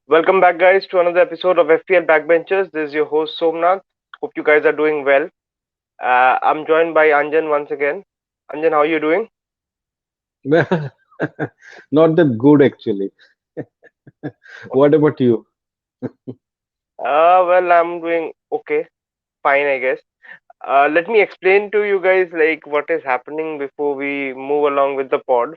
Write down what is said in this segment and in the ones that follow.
Welcome back, guys, to another episode of FPL Backbenchers. This is your host Somnath. Hope you guys are doing well. I'm joined by Anjan once again. Anjan, how are you doing? Well, not that good actually. What about you? Well, I'm doing okay, fine, I guess. Let me explain to you guys like what is happening before we move along with the pod.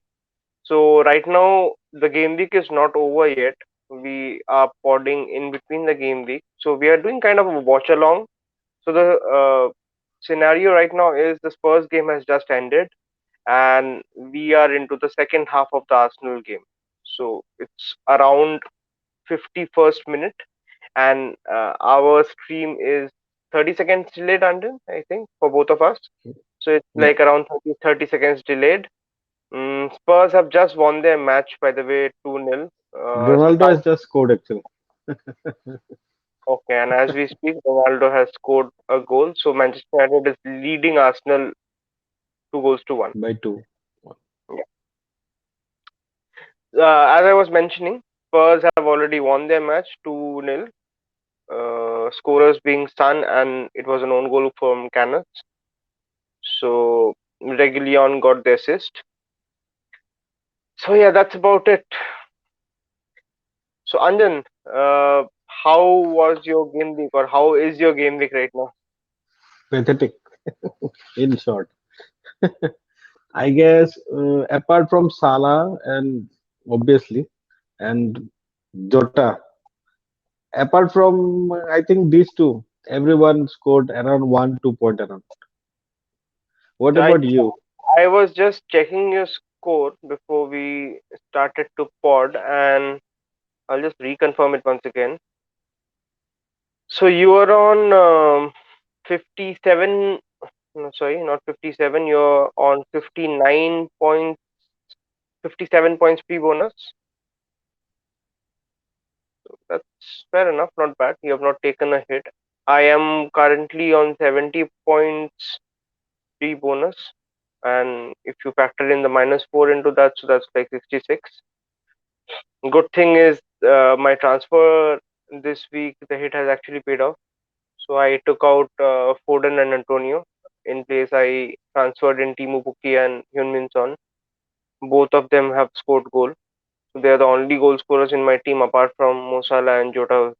So right now the game week is not over yet. We are podding in between the game week. So we are doing kind of a watch along. So the scenario right now is the Spurs game has just ended and we are into the second half of the Arsenal game. So it's around 51st minute, and our stream is 30 seconds delayed, Andan, I think, for both of us. So it's Yeah, like around 30 seconds delayed. Spurs have just won their match, by the way, 2-0. Ronaldo has just scored actually Okay, and as we speak, Ronaldo has scored a goal. So Manchester United is leading Arsenal 2 goals to 1. by two. As I was mentioning, Spurs have already won their match 2-0. Scorers being Son, and it was an own goal from Canos. So Reguilon got the assist. So yeah, that's about it. So Anjan, how was your game week, or how is your game week right now? Pathetic in short. I guess apart from Salah and obviously and Jota, apart from I think these two, everyone scored around 1 2 point around. What I about you? I was just checking your score before we started to pod, and I'll just reconfirm it once again. So you are on 57. No, sorry, not 57. You're on 59 points, 57 points pre-bonus. That's fair enough, not bad. You have not taken a hit. I am currently on 70 points pre-bonus, and if you factor in the -4 into that, so that's like 66. Good thing is my transfer this week, the hit has actually paid off. So I took out Foden and Antonio. In place, I transferred in Timu Pukki and Hyun-Min Son. Both of them have scored goal. So they are the only goal scorers in my team apart from Mo Salah and Jota,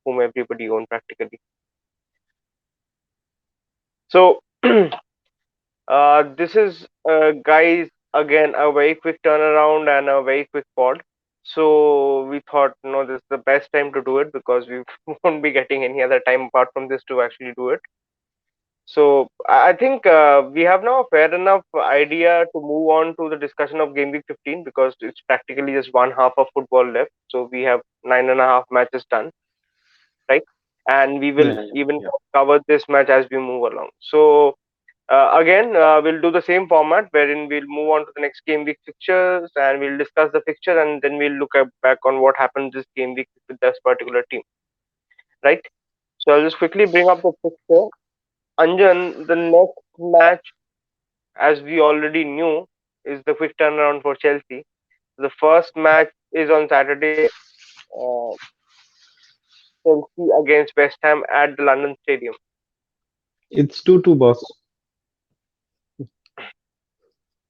whom everybody owned practically. So this is, guys, again a very quick turnaround and a very quick pod. So we thought, no, this is the best time to do it because we won't be getting any other time apart from this to actually do it. So I think we have now a fair enough idea to move on to the discussion of Game Week 15 because it's practically just one half of football left. So we have 9.5 matches done, right? And we will Yeah, yeah, even yeah. cover this match as we move along. So again, we'll do the same format wherein we'll move on to the next game week fixtures and we'll discuss the fixture and then we'll look back on what happened this game week with this particular team, right? So I'll just quickly bring up the fixture. Anjan, the next match, as we already knew, is the quick turnaround for Chelsea. The first match is on Saturday, uh, Chelsea against West Ham at the London Stadium. It's 2 2 boss.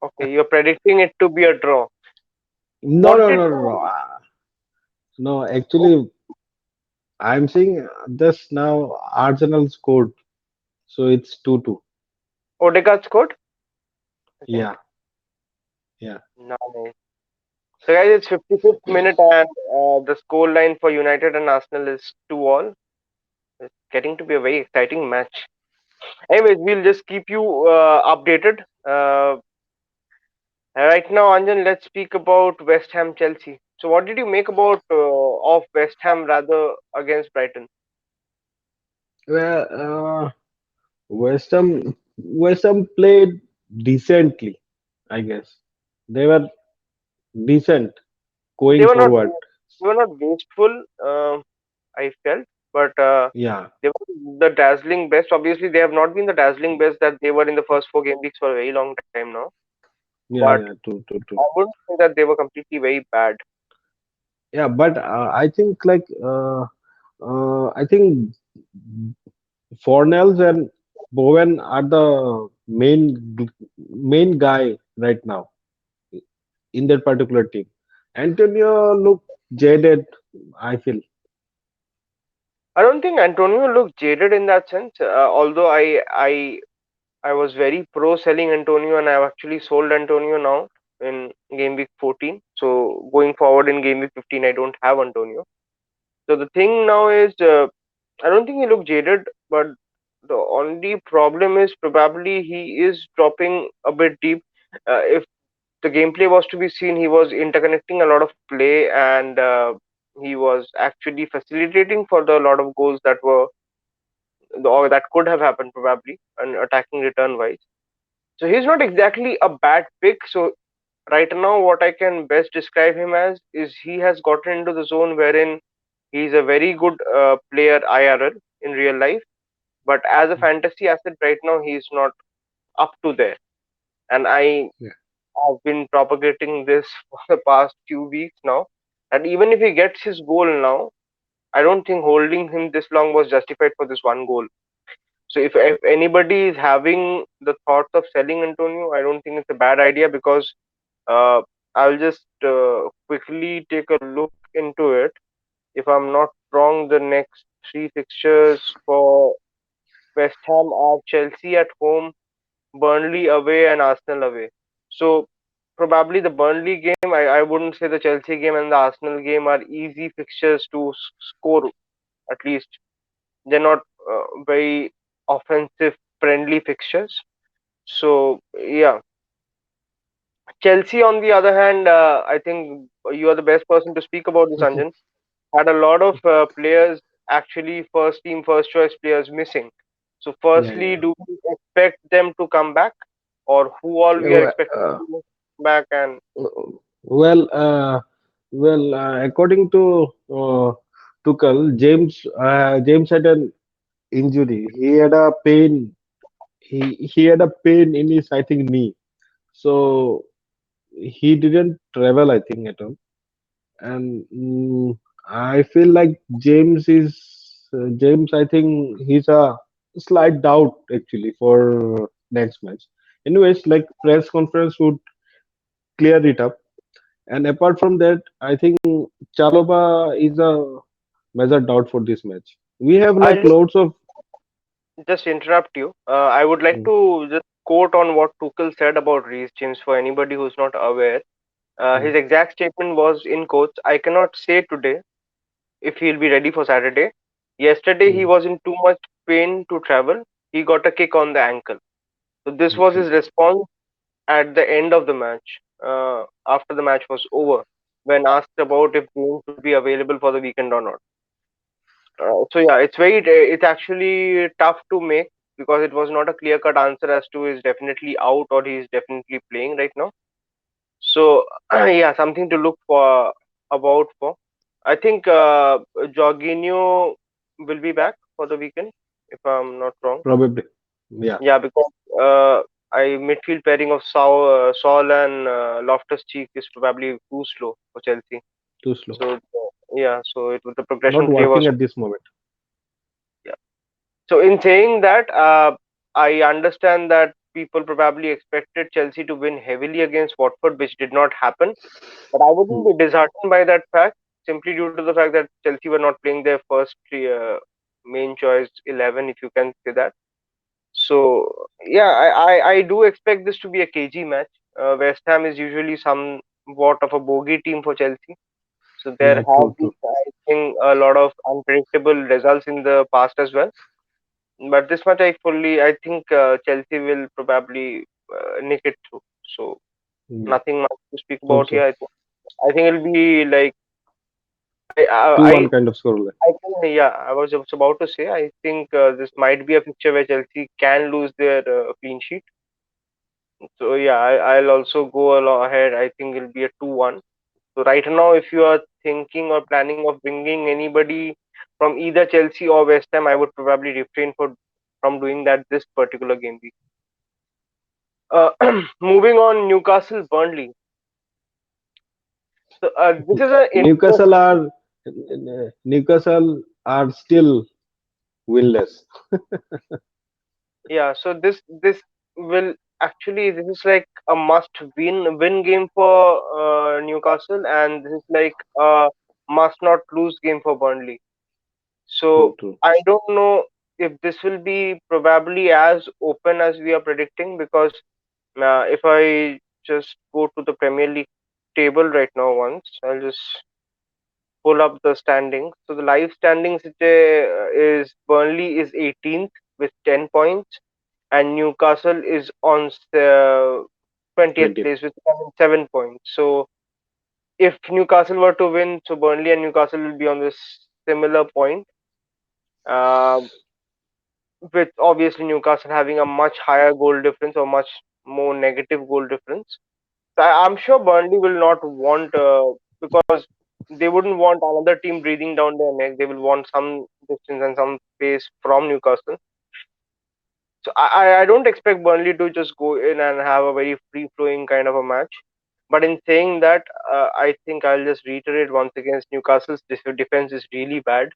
Okay, you're predicting it to be a draw. No, no, Wanted no, no, no. to. No, Oh, actually, I'm saying just now Arsenal scored, so it's 2 2. Odegaard scored? I think. Yeah, yeah. No. So guys, it's 55th minute and the score line for United and Arsenal is 2-all. It's getting to be a very exciting match. Anyways, we'll just keep you updated. Right now, Anjan, let's speak about West Ham Chelsea. So, what did you make about of West Ham rather against Brighton? Well, West Ham played decently, I guess. They were decent They going were not forward. they were not wasteful. I felt, but Yeah, they were the dazzling best. Obviously, they have not been the dazzling best that they were in the first 4 game weeks for a very long time now. yeah, But yeah. True, true, I true. wouldn't say that they were completely very bad. Yeah, but I think I think Fornells and Bowen are the main guy right now in that particular team. Antonio look jaded, I feel. I don't think Antonio looked jaded in that sense. Although I was very pro selling Antonio, and I've actually sold Antonio now in game week 14. So going forward in game week 15, I don't have Antonio. So the thing now is, I don't think he looked jaded, but the only problem is probably he is dropping a bit deep. If the gameplay was to be seen, he was interconnecting a lot of play, and he was actually facilitating for the lot of goals that were or that could have happened probably, and attacking return wise. So he's not exactly a bad pick. So right now, what I can best describe him as is he has gotten into the zone wherein he's a very good player IRL in real life, but as a fantasy asset right now, he's not up to there. And I Yeah. have been propagating this for the past few weeks now. And even if he gets his goal now, I don't think holding him this long was justified for this one goal. So if anybody is having the thoughts of selling Antonio, I don't think it's a bad idea because uh, I'll just quickly take a look into it. If I'm not wrong, the next three fixtures for West Ham are Chelsea at home, Burnley away, and Arsenal away. So probably the Burnley game, I wouldn't say the Chelsea game and the Arsenal game are easy fixtures to score. At least they're not very offensive friendly fixtures. So yeah, Chelsea on the other hand, I think you are the best person to speak about this, Anjan. Had a lot of players actually first team, first choice players missing. So, Yeah, firstly, yeah. do we expect them to come back, or who all Yeah, we are expecting to come back? And well, according to Tuchel, James had an injury. He had a pain. He had a pain in his, I think, knee. So he didn't travel, I think, at all. And I feel like James. I think he's a slight doubt actually for next match. Anyways, like press conference would clear it up. And apart from that, I think Chaloba is a major doubt for this match. We have I'll like loads of just interrupt you. I would like mm, to just quote on what Tuchel said about Reece James for anybody who's not aware. mm, His exact statement was in quotes, I cannot say today if he'll be ready for Saturday. Yesterday, he mm, was in too much pain to travel. He got a kick on the ankle. So, this was okay, his response at the end of the match, after the match was over, when asked about if James would be available for the weekend or not. So yeah, it's actually tough to make because it was not a clear cut answer as to he's definitely out or he's definitely playing right now. So yeah, something to look for about for. I think Jorginho will be back for the weekend, if I'm not wrong. probably, yeah, Yeah, because uh, I midfield pairing of Saul and Loftus Cheek is probably too slow for Chelsea. too slow, So yeah, so the not progression play working was, at this moment. yeah. So in saying that, I understand that people probably expected Chelsea to win heavily against Watford, which did not happen. But I wouldn't Mm, be disheartened by that fact, simply due to the fact that Chelsea were not playing their first main choice 11, if you can say that. So yeah, I do expect this to be a KG match. West Ham is usually somewhat of a bogey team for Chelsea. So there yeah, have true, been, true. I think, a lot of unpredictable results in the past as well. But this much, I think Chelsea will probably nick it through. So Yeah, nothing much to speak hope about so. here. I think it'll be like I I 2-1 I kind of score. I think, yeah, I was just about to say, I think this might be a picture where Chelsea can lose their clean sheet. So yeah, I'll also go along ahead. I think it'll be a 2-1. So right now, if you are thinking or planning of bringing anybody from either Chelsea or West Ham, I would probably refrain from doing that this particular game week. Moving on, Newcastle Burnley. So this is an Newcastle interesting. are Newcastle are still winless. Yeah, so this will actually, this is like a must win game for Newcastle, and this is like a must not lose game for Burnley. True, So true. I don't know if this will be probably as open as we are predicting, because if I just go to the Premier League table right now once, I'll just pull up the standings. So the live standings is Burnley is 18th with 10 points, and Newcastle is on 20th 20. place with 7 points. So if Newcastle were to win, so Burnley and Newcastle will be on this similar point. Uh, with obviously Newcastle having a much higher goal difference or much more negative goal difference. So I'm sure Burnley will not want, because they wouldn't want another team breathing down their neck. They will want some distance and some space from Newcastle. So I don't expect Burnley to just go in and have a very free flowing kind of a match. But in saying that, I think I'll just reiterate once again, Newcastle's defense is really bad.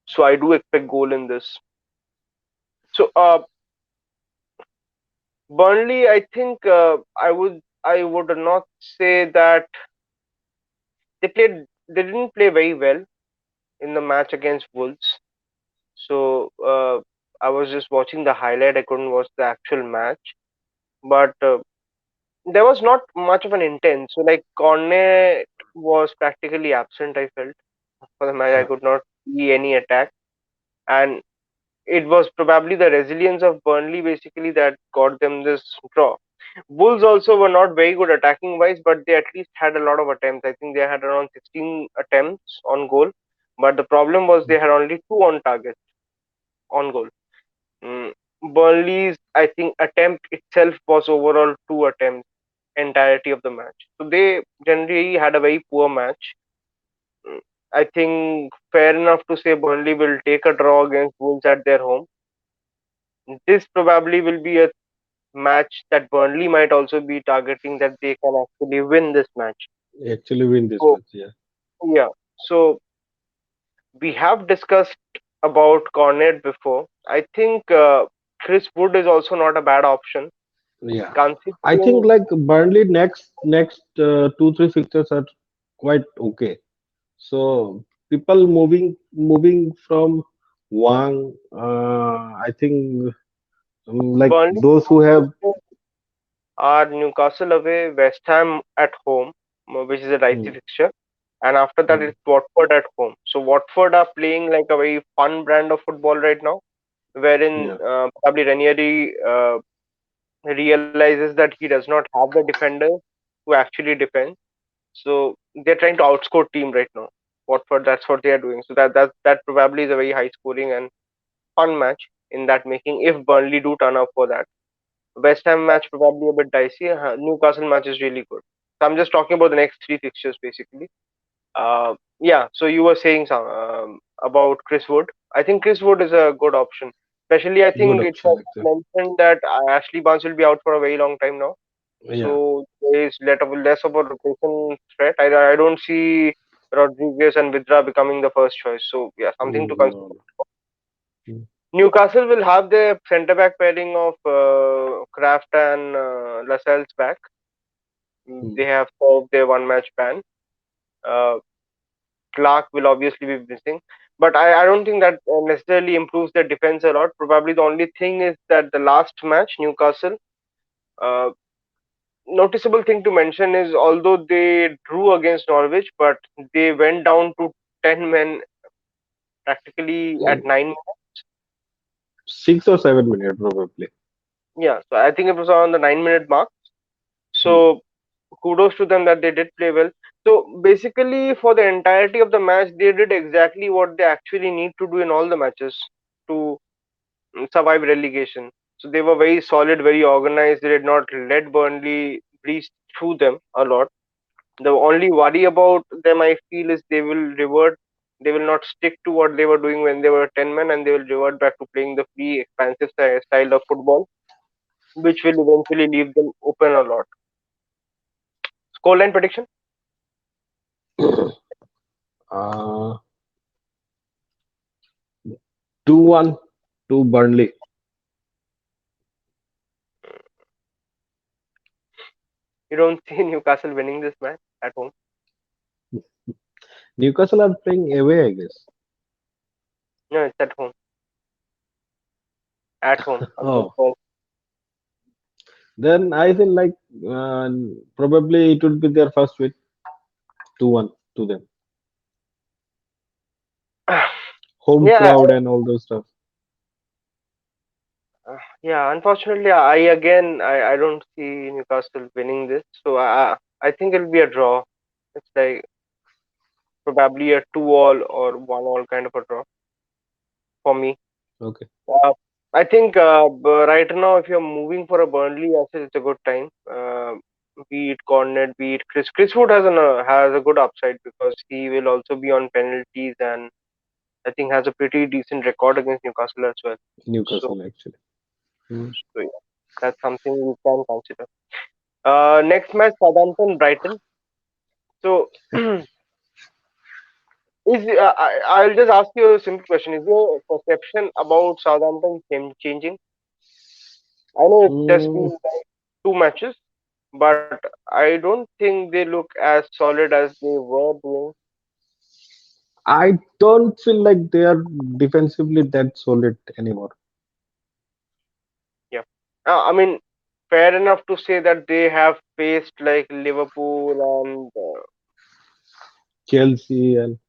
So I do expect goal in this. So Burnley, I think I would not say that they didn't play very well in the match against Wolves. So I was just watching the highlight. I couldn't watch the actual match, but there was not much of an intent. So like Cornet was practically absent. I felt for the match. I Uh, could not see any attack, and it was probably the resilience of Burnley basically that got them this draw. Wolves also were not very good attacking wise, but they at least had a lot of attempts. I think they had around 16 attempts on goal, but the problem was they had only two on target on goal. Mm. Burnley's, I think, attempt itself was overall two attempts entirety of the match. So they generally had a very poor match. Mm. I think fair enough to say Burnley will take a draw against Wolves at their home. This probably will be a match that Burnley might also be targeting, that they can actually win this match. Actually win this So match. Yeah. yeah, so we have discussed about Cornet before. I think Chris Wood is also not a bad option, Yeah. I think considering like Burnley next 2 3 fixtures are quite okay. So people moving from Wang, I think like Burnley those who have. are Newcastle away, West Ham at home, which is a dicey Mm, fixture, and after that mm, it's Watford at home. So Watford are playing like a very fun brand of football right now, wherein yeah, probably Ranieri realizes that he does not have the defenders to actually defend. So they're trying to outscore team right now. Watford, that's what they are doing. So that probably is a very high scoring and fun match in that making if Burnley do turn up for that. West Ham match probably a bit dicey. Newcastle match is really good. So I'm just talking about the next three fixtures basically. Yeah. So you were saying some about Chris Wood. I think Chris Wood is a good option. Especially, I good think it's option actually. mentioned that Ashley Barnes will be out for a very long time now. Yeah, So there is less of a rotation threat. I don't see Rodriguez and Vidra becoming the first choice. So yeah, something to consider. no, no. Newcastle will have their centre back pairing of Kraft and Lascelles back. Mm. They have served their one match ban. Uh, Clark will obviously be missing, but I don't think that necessarily improves their defense a lot. Probably the only thing is that the last match, Newcastle, uh, noticeable thing to mention is although they drew against Norwich, but they went down to 10 men practically at Mm. 9. 6 or 7 minutes probably. Yeah, so I think it was around the 9-minute mark. Mm. So kudos to them that they did play well. So basically, for the entirety of the match, they did exactly what they actually need to do in all the matches to survive relegation. So they were very solid, very organized. They did not let Burnley breeze through them a lot. The only worry about them, I feel, is they will revert. They will not stick to what they were doing when they were 10 men, and they will revert back to playing the free, expansive style of football, which will eventually leave them open a lot. Scoreline prediction? uh, 2-1 to Burnley. You don't see Newcastle winning this match at home. Newcastle are playing away, I guess. No, it's at home. At home against Oh, then I feel like uh, probably it would be their first win. 2-1 to them. Spurs. Home Yeah, crowd and all those stuff. yeah. Unfortunately, I don't see Newcastle winning this, so I think it'll be a draw. It's like probably a 2-all or 1-all kind of a draw for me. Okay. Uh, I think right now, if you're moving for a Burnley asset, it's a good time. Be it Cornet, be it Chris. Chris Wood has a good upside because he will also be on penalties and I think has a pretty decent record against Newcastle as well. So, Newcastle actually. Hmm. so yeah, that's something we can consider. Next match, Southampton Brighton. So, I'll just ask you a simple question: is your perception about Southampton changing? I know it's just Mm, been like 2 matches, but I don't think they look as solid as they were doing. I don't feel like they are defensively that solid anymore. Yeah, I mean, fair enough to say that they have faced like Liverpool Chelsea and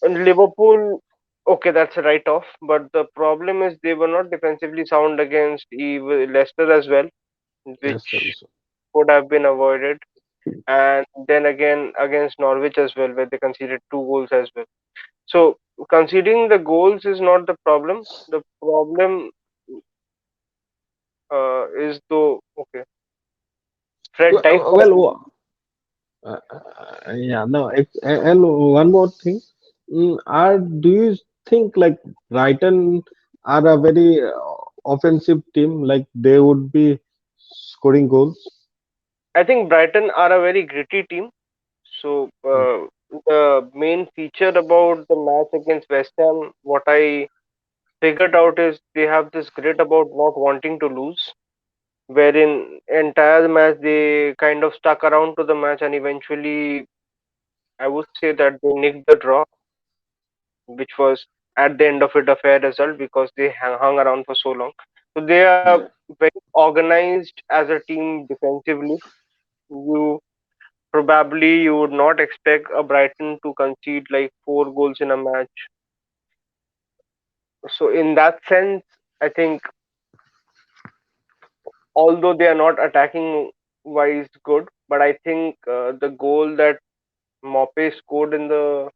and Liverpool. Okay, that's a write-off. But the problem is they were not defensively sound against even Leicester as well, Leicester which also. could have been avoided. And then again against Norwich as well, where they conceded 2 goals as well. So conceding the goals is not the problem. The problem is though okay. Fred Well, Dyke was yeah, no. And one more thing, do you think like Brighton are a very offensive team? Like they would be scoring goals? I think Brighton are a very gritty team. So Mm, the main feature about the match against West Ham, what I figured out is they have this grit about not wanting to lose, wherein entire match they kind of stuck around to the match and eventually I would say that they nicked the draw, which was at the end of it a fair result because they hung around for so long. So they are yeah. very organized as a team defensively. You probably you would not expect a Brighton to concede like 4 goals in a match. So in that sense, I think although they are not attacking wise good, but I think the goal that Mope scored in the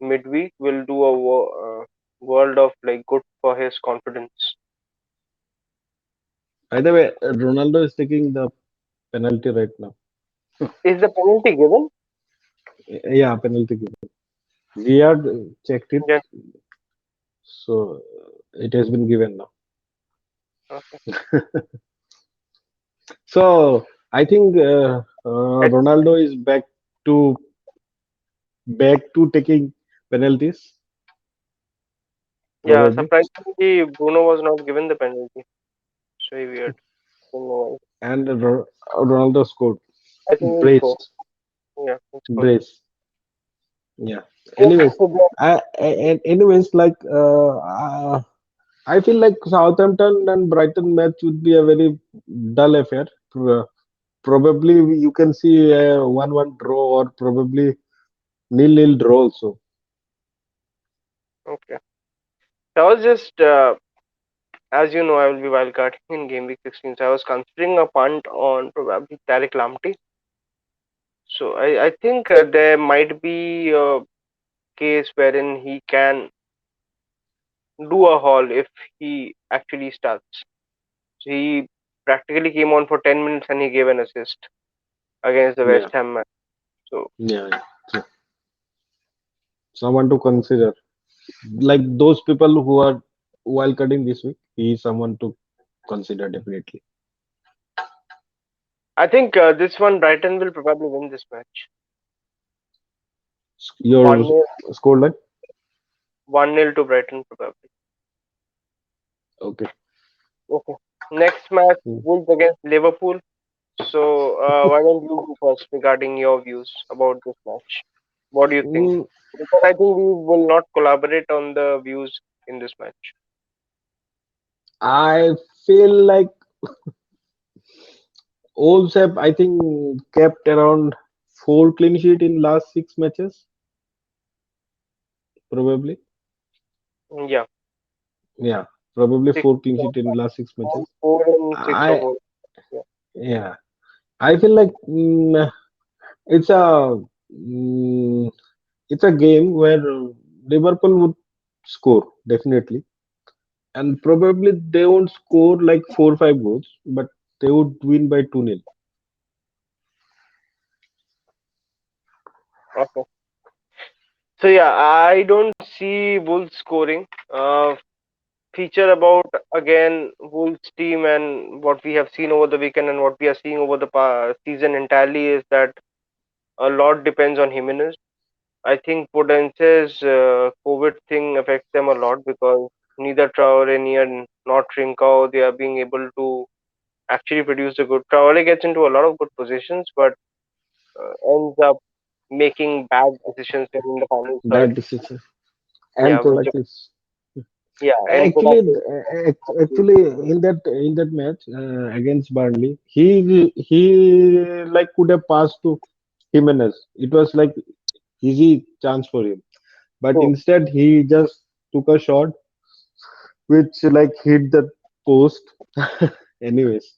midweek will do a world of like good for his confidence. By the way, Ronaldo is taking the penalty right now. Is the penalty given? Yeah, penalty given. We had checked it, Yeah. so it has been given now. Okay. So I think It, Ronaldo is to back to taking penalties yeah. probably, Surprisingly, Bruno was not given the penalty. It's very weird. Don't know why. and Ronaldo scored I think he'll brace score. Yeah, he'll score. brace. Yeah. Yeah. Anyways, So anyways, like I feel like Southampton and Brighton match would be a very dull affair. Probably you can see a 1-1 draw or probably nil-nil draw also. okay. So I was just as you know, I will be wildcarding in Game Week 16. So I was considering a punt on probably Tariq Lamptey. So I think there might be a case wherein he can do a haul if he actually starts. So he practically came on for 10 minutes and he gave an assist against the West Yeah, Ham match. So yeah. So someone to consider. Like those people who are wild cutting this week, he is someone to consider definitely. I think this one Brighton will probably win this match. Your 1-0, scoreline? 1-0 to Brighton probably. Okay. Okay. Next match, Mm. Wolves against Liverpool. So, why don't you go first regarding your views about this match? What do you think? Mm, Because I think we will not collaborate on the views in this match. I feel like Wolves have, I think, kept around 4 clean sheet in last 6 matches, probably. Yeah, Yeah, probably six, 4 clean sheet in last 6 matches. four and six of I four. Yeah. Yeah, I feel like it's a mm, it's a game where Liverpool would score definitely, and probably they won't score like 4 or 5 goals, but they would win by 2-0. Okay. So yeah, I don't see Wolves scoring. Feature about again Wolves team and what we have seen over the weekend and what we are seeing over the season entirely is that a lot depends on Jimenez. I think Pudence's COVID thing affects them a lot because neither Traore nor Trincao they are being able to actually produce a good. Traore gets into a lot of good positions, but ends up making bad decisions in the final third. Bad decision. Yeah, And which product is yeah, and actually Kovacic. actually in that match against Burnley, he like could have passed to Jimenez. It was like easy chance for him, but So, instead he just took a shot which like hit the post. Anyways,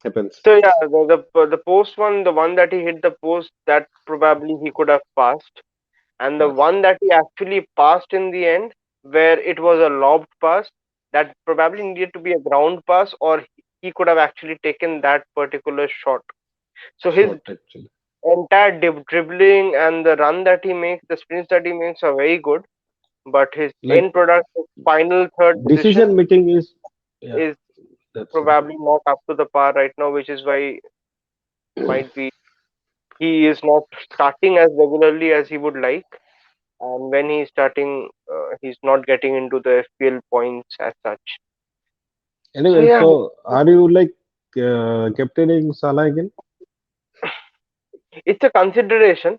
happens. so yeah, the post one, the one that he hit the post, that probably he could have passed, and the Yes, one that he actually passed in the end, where it was a lobbed pass, that probably needed to be a ground pass, or he could have actually taken that particular shot. So his shot actually. entire dribbling and the run that he makes, the sprints that he makes are very good, but his Like end product, his final third position, decision making is, yeah, is that's right. probably not up to the par right now, which is why might be he is not starting as regularly as he would like, and when he's starting, he's not getting into the FPL points as such. So Anyway, yeah, so are you like captaining Salah again? it's a consideration.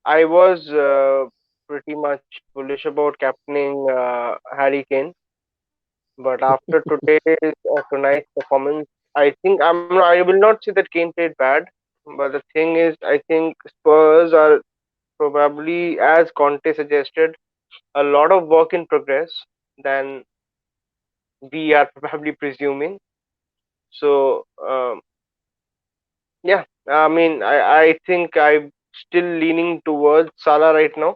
I was pretty much bullish about captaining Harry Kane, but after tonight's performance, I think I will not say that Kane played bad, but the thing is, I think Spurs are probably, as Conte suggested, a lot of work in progress than we are probably presuming. So yeah, I mean, I think I'm still leaning towards Salah right now.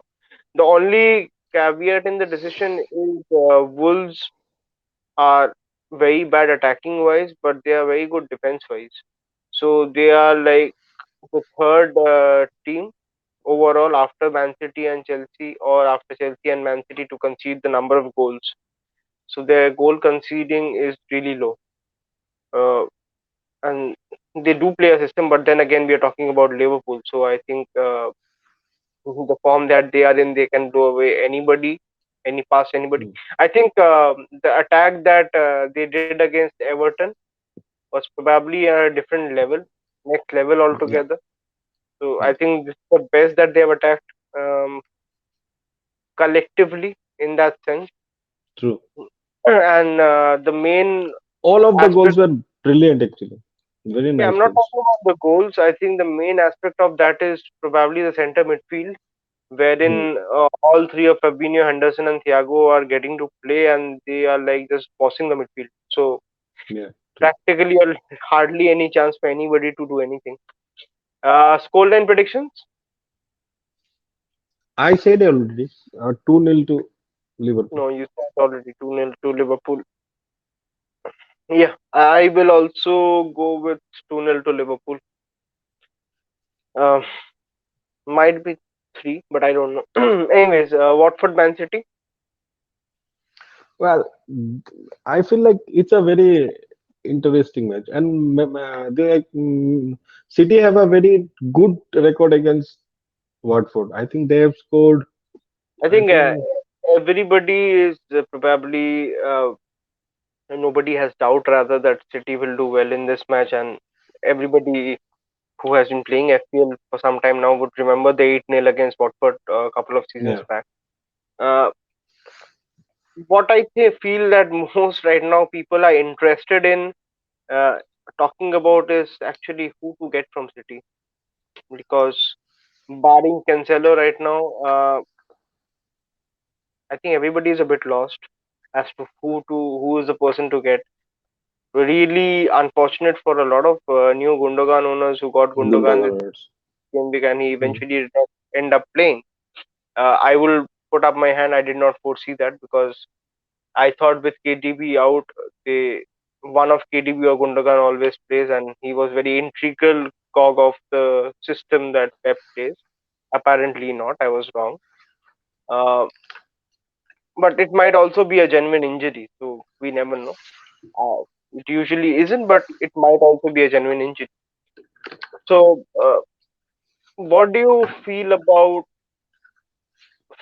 The only caveat in the decision is Wolves are very bad attacking wise, but they are very good defense wise. So they are like the third team overall after Man City and Chelsea, or after Chelsea and Man City, to concede the number of goals. So their goal conceding is really low. Uh, and they do play a system, but then again, we are talking about Liverpool. So I think the form that they are in, they can blow away anybody, any past anybody. Hmm. I think the attack that they did against Everton was probably a different level, next level Yeah, altogether. So yeah, I think this is the best that they have attacked collectively in that sense. true. And the main All of the goals aspect, were brilliant actually. Very yeah, nice I'm not goals. talking about the goals. I think the main aspect of that is probably the center midfield, Hmm. wherein all three of Fabinho, Henderson, and Thiago are getting to play, and they are like just bossing the midfield. So Yeah, true. practically hardly any chance for anybody to do anything. Scoreline predictions? I said already 2-0 to Liverpool. No, you said already 2-0 to Liverpool. Yeah, I will also go with 2-0 to Liverpool. Uh, might be 3, but I don't know. Anyways, Watford Man City. Well, I feel like it's a very interesting match, and they like City have a very good record against. Watford. I think they have scored. I I think think everybody is probably nobody has doubt rather that City will do well in this match, and everybody who has been playing FPL for some time now would remember the 8-0 against Watford a couple of seasons yeah. back. Uh, what feel that most right now people are interested in uh, talking about is actually who to get from City, because barring Cancelo right now, I think everybody is a bit lost as to who is the person to get. Really unfortunate for a lot of new Gundogan owners who got Gundogan this Gundogan hurts. game week and he Hmm. eventually did not end up playing. I will put up my hand. I did not foresee that because I thought with KDB out, they one of KDB or Gundogan always plays, and he was very integral cog of the system that Pep plays. Apparently not. I was wrong. Uh, but it might also be a genuine injury, so we never know. It usually isn't, but it might also be a genuine injury. So, what do you feel about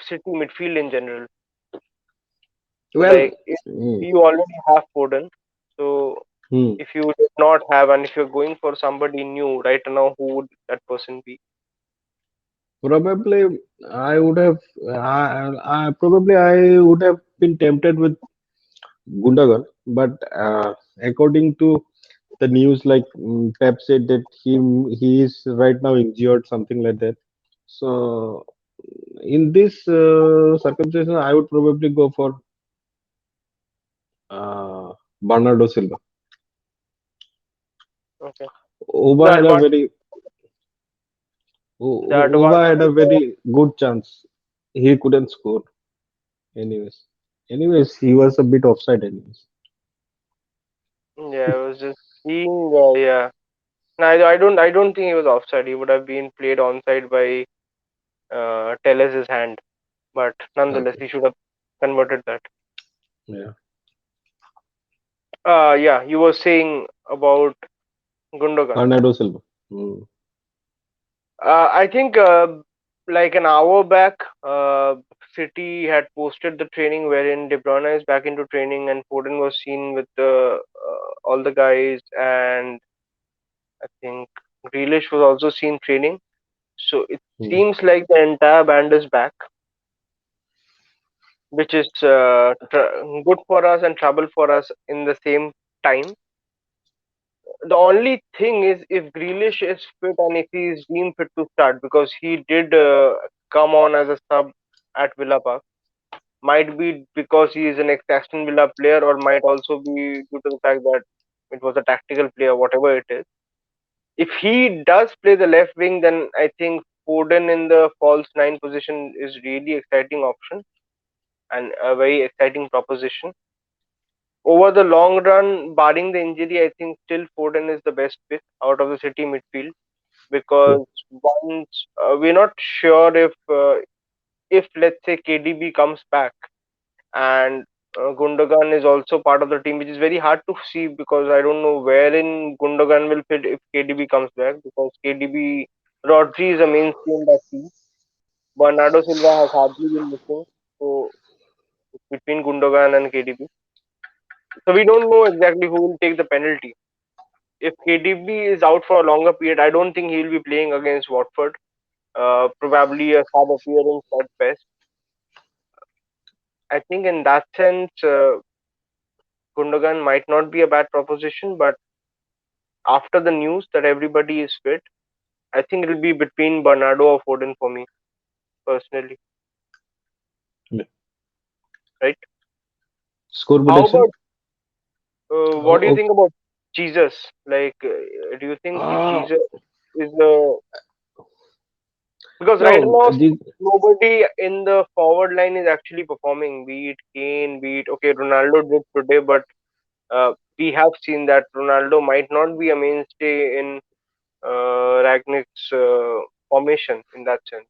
City midfield in general? Well, Like, if hmm, you already have Foden, so hmm. if you did not have, and if you're going for somebody new right now, who would that person be? Probably I would have. Probably I would have been tempted with Gundogan, but according to the news, like Pep said that he is right now injured, something like that. So in this circumstances, I would probably go for uh, Bernardo Silva. Okay. Oba The had a advantage, very the Oba had a advantage of, very good chance. He couldn't score. Anyways, he was a bit offside. Anyways, yeah, I was just seeing, yeah. No, I don't think he was offside. He would have been played onside by Tellez's hand, but nonetheless, okay, he should have converted that. yeah, Yeah, you were saying about Gundogan. Bernardo Silva. Mm, I think like an hour back, City had posted the training wherein De Bruyne is back into training and Foden was seen with all the guys, and I think Grealish was also seen training. So it mm, seems like the entire band is back, which is good for us and trouble for us in the same time. The only thing is if Grealish is fit and if he is deemed fit to start, because he did come on as a sub at Villa Park. Might be because he is an ex-Aston Villa player, or might also be due to the fact that it was a tactical player, whatever it is. If he does play the left wing, then I think Foden in the false nine position is really exciting option and a very exciting proposition. Over the long run, barring the injury, I think still Foden is the best pick out of the City midfield, true. because once we're not sure if let's say KDB comes back and Gundogan is also part of the team, which is very hard to see because I don't know wherein Gundogan will fit if KDB comes back, because KDB Rodri is a mainstay in that team. Bernardo Silva has hardly been missing, so it's between Gundogan and KDB. So we don't know exactly who will take the penalty. If KDB is out for a longer period, I don't think he will be playing against Watford. Probably a sub appearance at best. I think in that sense, Gundogan might not be a bad proposition, but after the news that everybody is fit, I think it'll be between Bernardo or Foden for me personally, Yeah. right? Score How prediction. about what do you Oh, think about Jesus? Like, do you think oh. Jesus is the, because right No, now nobody in the forward line is actually performing. Be it Kane, be it okay, Ronaldo did today, but we have seen that Ronaldo might not be a mainstay in Ragnick's formation in that sense.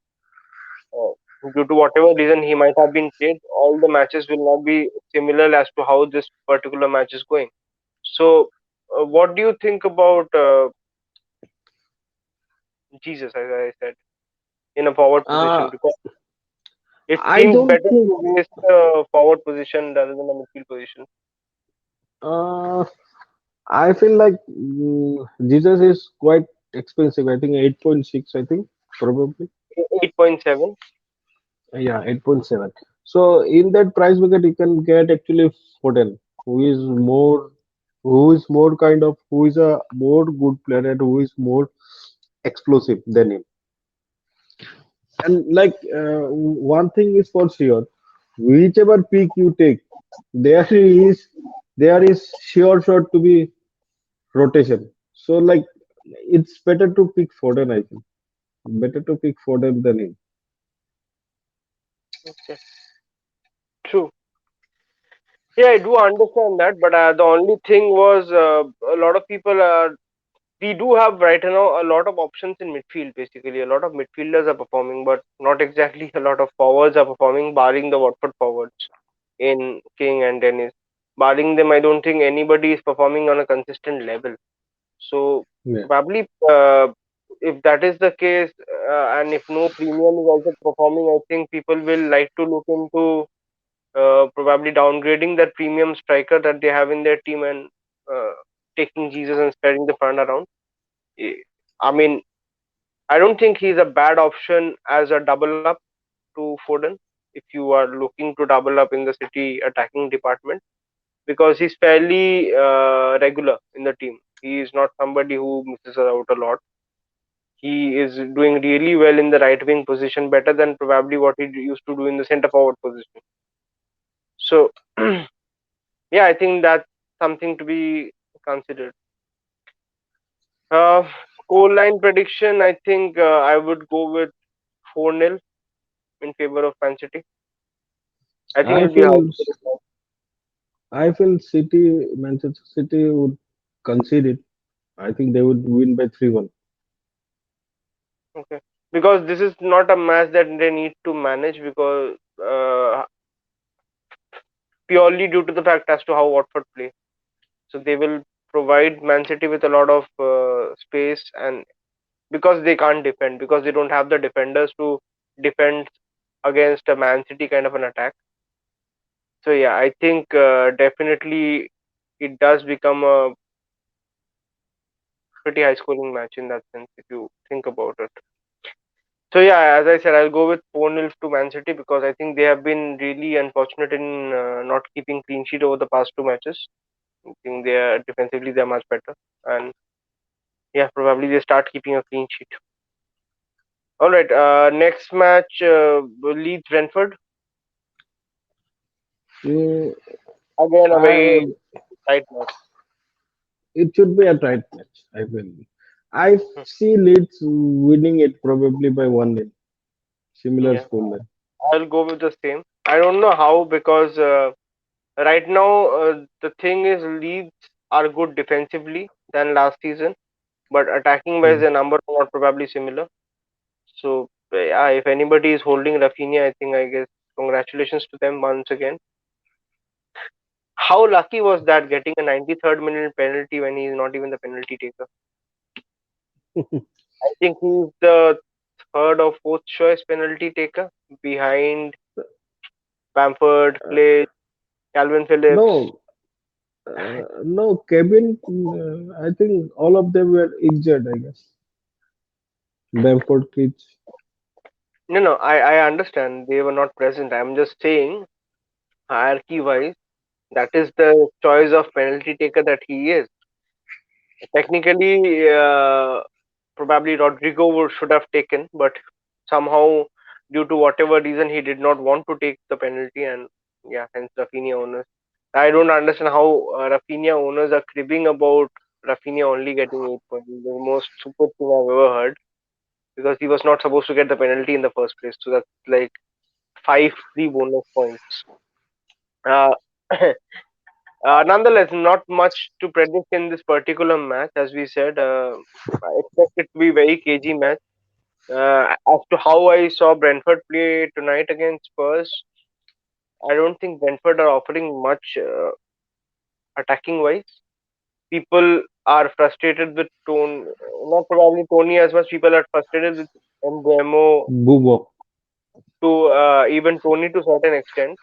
Uh, Due to whatever reason he might have been played, all the matches will not be similar as to how this particular match is going. So, what do you think about Jesus? As I said, in a forward Uh, position because it I seems don't better think. to waste a forward position rather than a midfield position. Uh, I feel like Jesus is quite expensive. I think 8.6. I think probably. 8.7. Yeah, 8.7. So in that price bracket, you can get actually Foden, who is more kind of, who is a more good player and who is more explosive than him. And like one thing is for sure, whichever pick you take, there is there is sure shot to be rotation. So like it's better to pick Foden, I think. Better to pick Foden than him. Okay, true. Yeah, I do understand that, but the only thing was a lot of people are. We do have right now a lot of options in midfield. Basically, a lot of midfielders are performing, but not exactly a lot of forwards are performing, barring the Watford forwards in King and Dennis. Barring them, I don't think anybody is performing on a consistent level. So Yeah. probably, if that is the case, and if no premium is also performing, I think people will like to look into probably downgrading that premium striker that they have in their team and uh, taking Jesus and spreading the fund around. Eh, I mean, I don't think he's a bad option as a double up to Foden if you are looking to double up in the City attacking department because he's fairly regular in the team. He is not somebody who misses out a lot. He is doing really well in the right wing position, better than probably what he used to do in the centre forward position. So, yeah, I think that's something to be considered. Uh, Score line prediction, I think I would go with 4-0 in favor of Man City. I think I it'll be high feel scoring match. Manchester City would concede it. I think they would win by 3-1. Okay. Because this is not a match that they need to manage because purely due to the fact as to how Watford play. So they will provide Man City with a lot of space and because they can't defend, because they don't have the defenders to defend against a Man City kind of an attack. So yeah, I think definitely it does become a pretty high scoring match in that sense if you think about it. So yeah, as I said, I'll go with 4-0 to Man City because I think they have been really unfortunate in not keeping clean sheet over the past two matches. I think they are defensively they're much better, and yeah, probably they start keeping a clean sheet. All right, next match, Leeds Brentford, Mm, again a very I tight match. It should be a tight match. I feel. I Hmm. see Leeds winning it probably by 1-0. Similar Yeah, scoreline. I'll go with the same. I don't know how because right now the thing is Leeds are good defensively than last season, but attacking wise Hmm. the number are not probably similar. So yeah, if anybody is holding Rafinha, I think I guess congratulations to them once again. How lucky was that getting a 93rd minute penalty when he is not even the penalty taker? I think he's the third or fourth choice penalty taker behind Bamford, Clay, Calvin Phillips. No, no, Kevin. I think all of them were injured. I guess Bamford, Critch. No, I understand they were not present. I'm just saying hierarchy wise, that is the choice of penalty taker that he is. Technically, probably Rodrigo should have taken, but somehow, due to whatever reason, he did not want to take the penalty, and yeah, hence Rafinha owners. I don't understand how Rafinha owners are cribbing about Rafinha only getting 8 points. The most stupid thing I've ever heard because he was not supposed to get the penalty in the first place. So that's like five free bonus points. Uh, Nonetheless, not much to predict in this particular match. As we said, I expect it to be very cagey match. As to how I saw Brentford play tonight against Spurs, I don't think Brentford are offering much attacking wise. People are frustrated with Tone, not probably Tony as much. People are frustrated with. Mbemo Bubo. to even Tony to certain extent.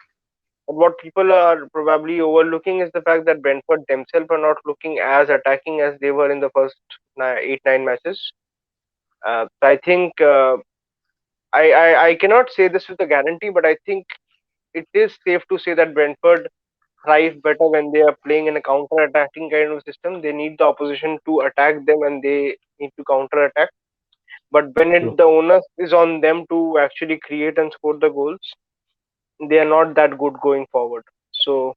But what people are probably overlooking is the fact that Brentford themselves are not looking as attacking as they were in the first 8 9 matches. I think I cannot say this with a guarantee, but I think it is safe to say that Brentford thrive better when they are playing in a counter-attacking kind of system. They need the opposition to attack them, and they need to counter-attack. But when True. the onus is on them to actually create and score the goals, they are not that good going forward. So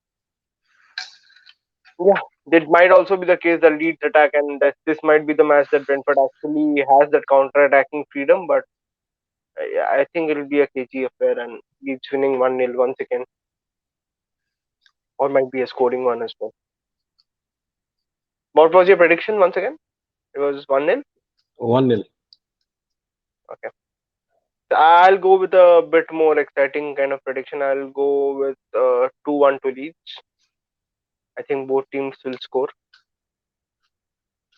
yeah, it might also be the case that Leeds attack, and that this might be the match that Brentford actually has that counter-attacking freedom. But yeah, I think it'll be a cagey affair, and Leeds winning 1-0 once again, or might be a scoring one as well. What was your prediction once again? It was 1-0. 1-0. Okay. I'll go with a bit more exciting kind of prediction. I'll go with 2-1 to Leeds. I think both teams will score.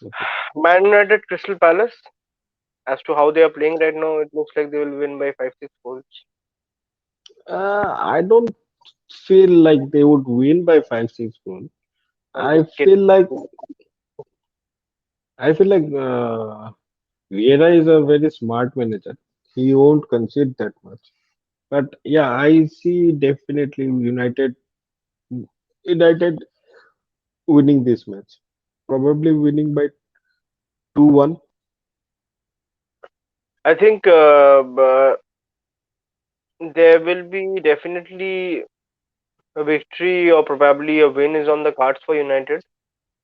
Okay. Man United Crystal Palace. As to how they are playing right now, it looks like they will win by 5 6 goals. I don't feel like they would win by 5-6 goals. I'm I just feel like kidding. I feel like Vieira is a very smart manager. He won't concede that much. But yeah, I see definitely United winning this match. Probably winning by 2-1. I think there will be definitely a victory or probably a win is on the cards for United.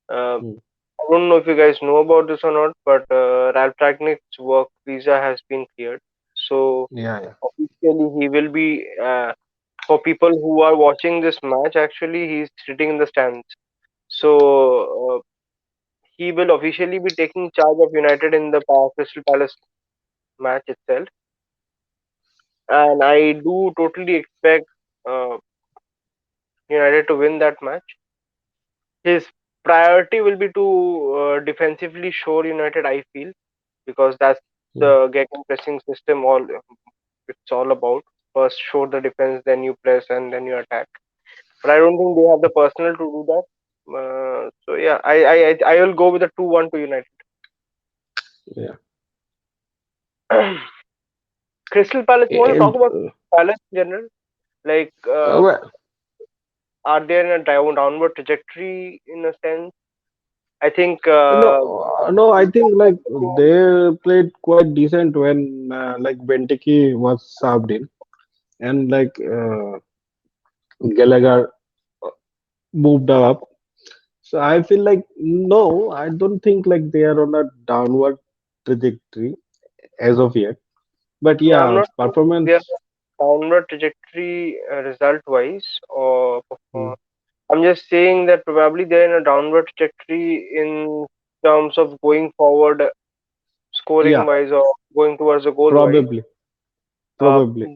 Uh, Hmm. I don't know if you guys know about this or not, but Ralph Ragnick's work visa has been cleared. So Yeah, yeah. officially, he will be. For people who are watching this match, actually, he's sitting in the stands. So he will officially be taking charge of United in the Crystal Palace match itself, and I do totally expect uh, United to win that match. His priority will be to defensively shore United, I feel, because that's Hmm. the Gecko pressing system. All it's all about. First, show the defense, then you press, and then you attack. But I don't think they have the personnel to do that. So yeah, I will go with a 2-1 to United. Yeah. Crystal Palace. You want to talk And about Palace in general? Like, well, are they in a downward trajectory in a sense? I think no, I think like they played quite decent when like Benteke was subbed in, and like Gallagher moved up. So I feel like no, I don't think like they are on a downward trajectory as of yet. But yeah, I'm yeah, not saying they are performance. downward trajectory result wise, or Hmm. I'm just saying that probably they're in a downward trajectory in terms of going forward, scoring Yeah, wise, or going towards a goal wise. probably, probably.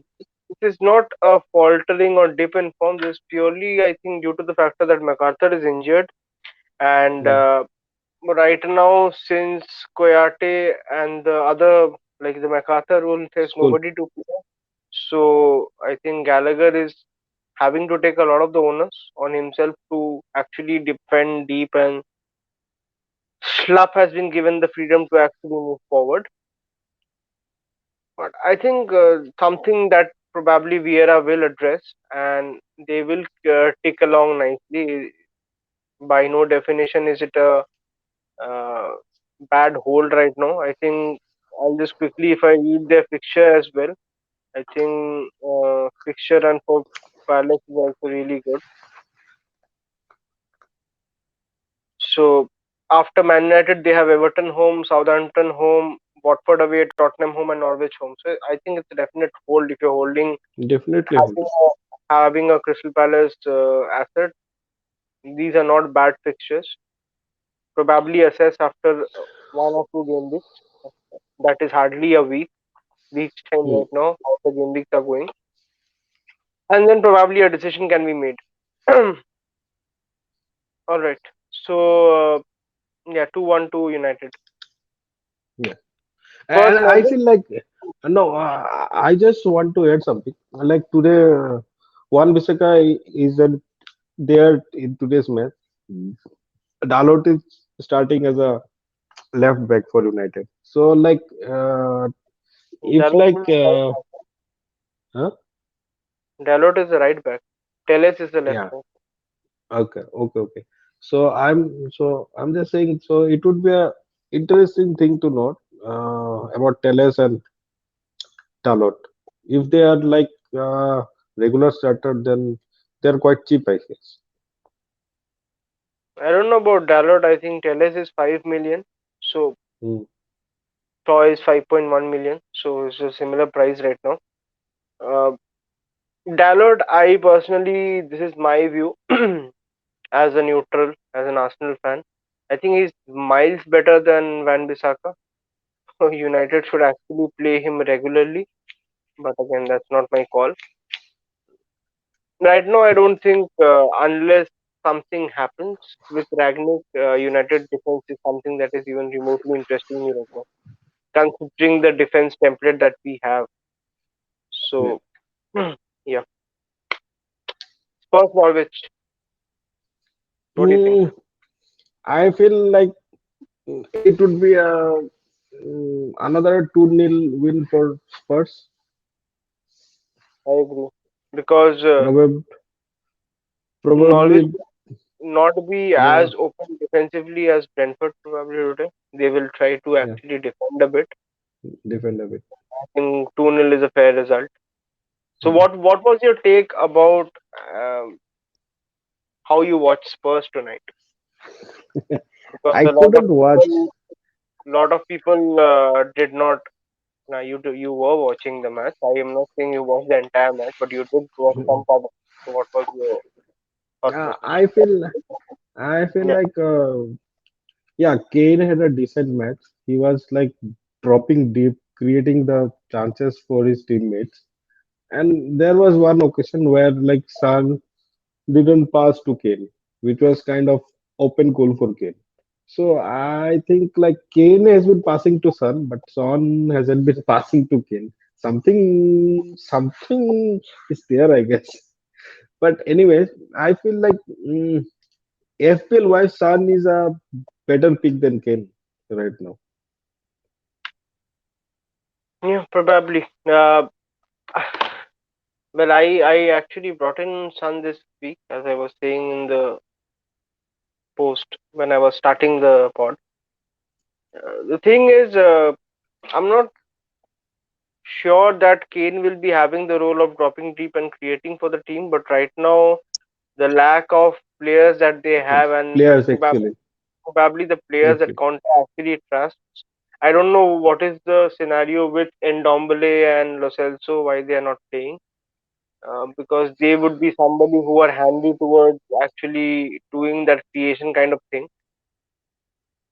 This is not a faltering or dip in form. This is purely, I think, due to the factor that MacArthur is injured, and Yeah, right now, since Koyate and the other, like the MacArthur rule, there's school. nobody to play. So I think Gallagher is having to take a lot of the onus on himself to actually defend deep, and Schlupp has been given the freedom to actually move forward. But I think something that probably Vieira will address, and they will tick along nicely. By no definition is it a uh, bad hold right now. I think I'll just quickly, if I read their fixture as well, I think fixture run for Palace is also really good. So after Man United, they have Everton home, Southampton home, Watford away, Tottenham home, and Norwich home. So I think it's a definite hold if you're holding Definitely hold. having a Crystal Palace asset. These are not bad fixtures. Probably assess after 1 or 2 game weeks. That is hardly a week's time Hmm. right now. How the game weeks are going, and then probably a decision can be made. All right. So yeah, 2-1 to United. Yeah. Spurs And I Norwich. feel like no, I just want to add something. Like today, Juan Bissaka isn't there in today's match. Dalot is starting as a left back for United. So like, if Dalot like, will be right back. huh? Dalot is the right back. Teles is the left Yeah, back. okay. So I'm just saying. So it would be a interesting thing to note about Teles and Dalot. If they are like regular starter, then they're quite cheap, I guess. I don't know about Dalot. I think Teles is 5 million. So Hmm. Shaw is 5.1 million. So it's a similar price right now. Uh, Dalot, I personally, this is my view as a neutral, as an Arsenal fan. I think he's miles better than Van Bissaka. United should actually play him regularly, but again, that's not my call. Right now, I don't think unless something happens with Ragnick, United defense is something that is even remotely interesting me right now, considering the defense template that we have. Yeah. So, yeah, Spurs Norwich. What do you think? Hmm. I feel like it would be a another 2-0 win for Spurs. I agree because Probably, Norwich probably, will not be yeah, as open defensively as Brentford probably today. They will try to yeah, actually defend a bit. defend a bit. I think 2-0 is a fair result. So, Hmm. what was your take about um, how you watched Spurs tonight? Because I a lot of couldn't watch. people did not. Now you were watching the match. I am not saying you watched the entire match, but you did watch some part of it. So what was your thought Yeah, process? I feel Yeah, like yeah, Kane had a decent match. He was like dropping deep, creating the chances for his teammates. And there was one occasion where like Son didn't pass to Kane, which was kind of open goal for Kane. So I think like Kane has been passing to Son, but Son hasn't been passing to Kane. Something is there, I guess. But anyways, I feel like FPL wise, Son is a better pick than Kane right now. yeah, probably. Well, I actually brought in Sun this week, as I was saying in the post when I was starting the pod. The thing is, I'm not sure that Kane will be having the role of dropping deep and creating for the team, but right now the lack of players that they have and Players probably actually, the players that actually. Conte actually trusts. I don't know what is the scenario with Ndombele and Lo Celso why they are not playing. Because they would be somebody who are handy towards actually doing that creation kind of thing.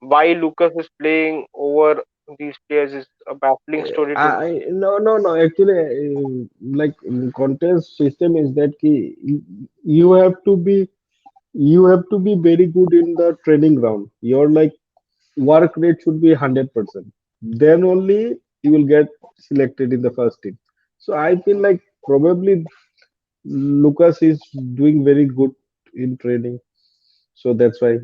Why Lucas is playing over these players is a baffling story to me. No. Actually, like contest system is that you have to be you have to be very good in the training ground. Your like work rate should be 100%. Then only you will get selected in the first team. So I feel like probably Lucas is doing very good in training. So that's why.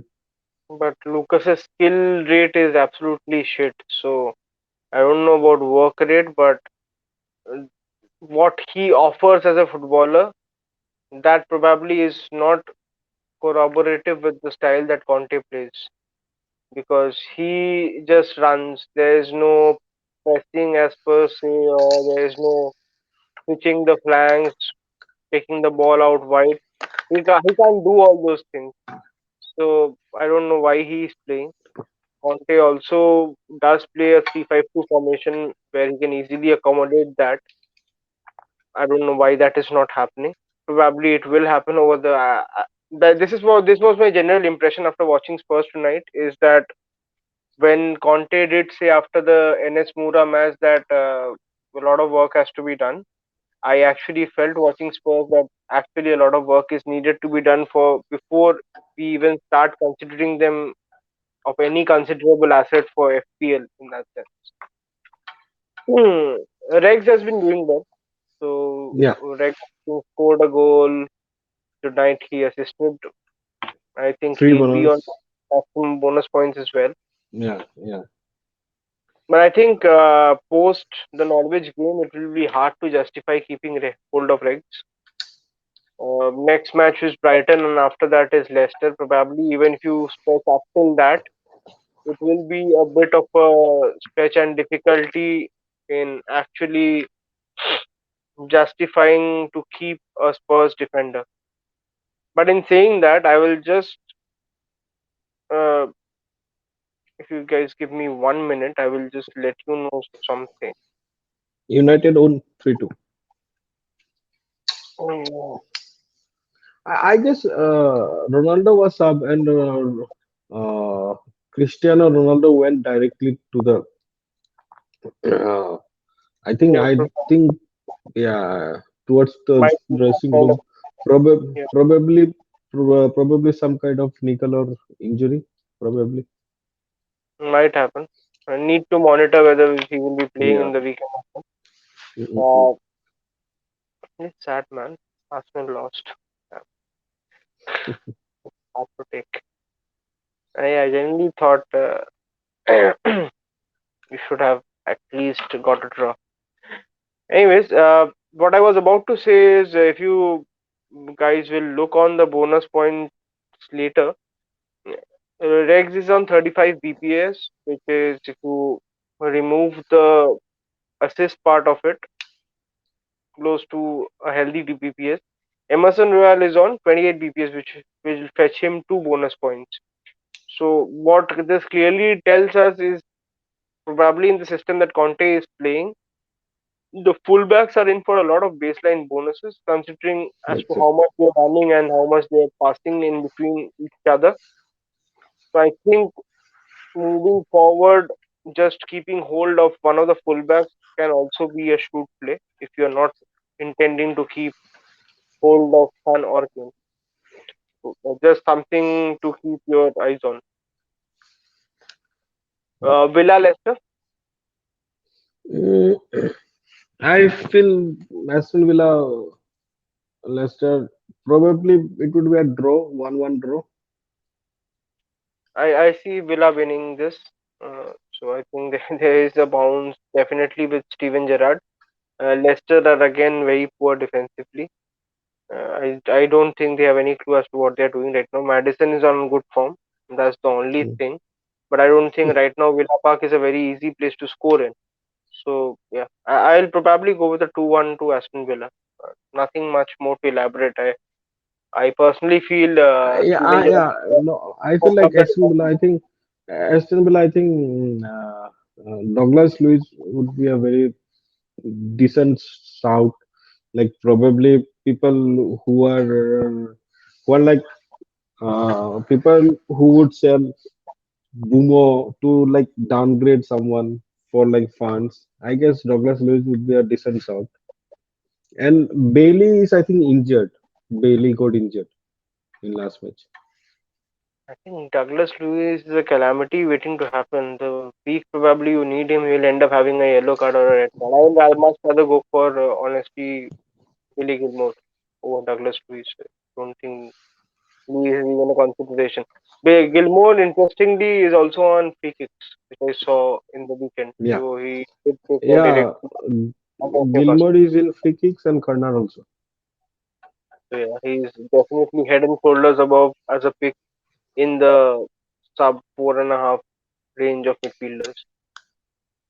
But Lucas's skill rate is absolutely shit. So I don't know about work rate, but uh, what he offers as a footballer, that probably is not corroborative with the style that Conte plays. Because he just runs. There is no pressing as per se, or there is no switching the flanks, taking the ball out wide. He can't do all those things. So I don't know why he is playing. Conte also does play a 3-5-2 formation where he can easily accommodate that. I don't know why that is not happening. Probably it will happen over the. This was my general impression after watching Spurs tonight. Is that when Conte did say after the NS Mura match that a lot of work has to be done, I actually felt watching Spurs that actually a lot of work is needed to be done for before we even start considering them of any considerable asset for FPL in that sense. Hmm. Rex has been doing well. So Yeah, Rex scored a goal tonight. He assisted. I think three he'll be on bonus. maximum bonus points as well. Yeah, yeah. But I think post the Norwich game, it will be hard to justify keeping hold of Rex. Next match is Brighton, and after that is Leicester. Probably, even if you stretch up till that, it will be a bit of a stretch and difficulty in actually justifying to keep a Spurs defender. But in saying that, I will just, uh, if you guys give me 1 minute, I will just let you know something. United own 3-2. Oh, I guess Ronaldo was sub and Cristiano Ronaldo went directly to the. Uh, yeah, I think yeah towards the might be that dressing kind of, room. yeah, Probably some kind of nickel or injury. Probably. might happen. I need to monitor whether he will be playing Yeah. in the weekend. Mm-mm. Uh, it's sad, man. Arsenal lost. Yeah, hard to take. I genuinely thought we should have at least got a draw. Anyways, what I was about to say is if you guys will look on the bonus points later, Regs is on 35 BPS, which is if you remove the assist part of it, close to a healthy BPS. Emerson Royal is on 28 BPS, which will fetch him 2 bonus points. So what this clearly tells us is probably in the system that Conte is playing, the fullbacks are in for a lot of baseline bonuses, considering as to how Exactly. much they're running and how much they're passing in between each other. So I think moving forward, just keeping hold of one of the fullbacks can also be a shoot play if you're not intending to keep hold of Son or Kane. So just something to keep your eyes on. Villa Leicester. Mm, I feel Aston Villa Leicester probably it would be a draw, 1-1 draw. I see Villa winning this. So I think there is a bounce definitely with Steven Gerrard. Leicester are again very poor defensively. I don't think they have any clue as to what they're doing right now. Madison is on good form. That's the only Mm. thing. But I don't think right now Villa Park is a very easy place to score in. So yeah, I'll probably go with a 2-1 to Aston Villa. Nothing much more to elaborate. I personally feel Steven Gerrard Yeah. No, I spoke feel like up the Aston Villa. defense. I think Aston Villa. I think Douglas Luiz would be a very decent shout. Like probably people who are like people who would sell Bumo to like downgrade someone for like funds. I guess Douglas Luiz would be a decent shout. And Bailey is I think injured. Bailey got injured in last match. I think Douglas Lewis is a calamity waiting to happen. The week probably you need him, he'll end up having a yellow card or a red card. I much rather go for honestly Billy Gilmore over Douglas Lewis. I don't think he is even a consideration. Gilmore, interestingly, is also on free kicks, which I saw in the weekend. Yeah. So he did take a direct Yeah, against Newcastle. Gilmore is in free kicks and corner also. So yeah, he's definitely head and shoulders above as a pick in the sub 4.5 range of midfielders.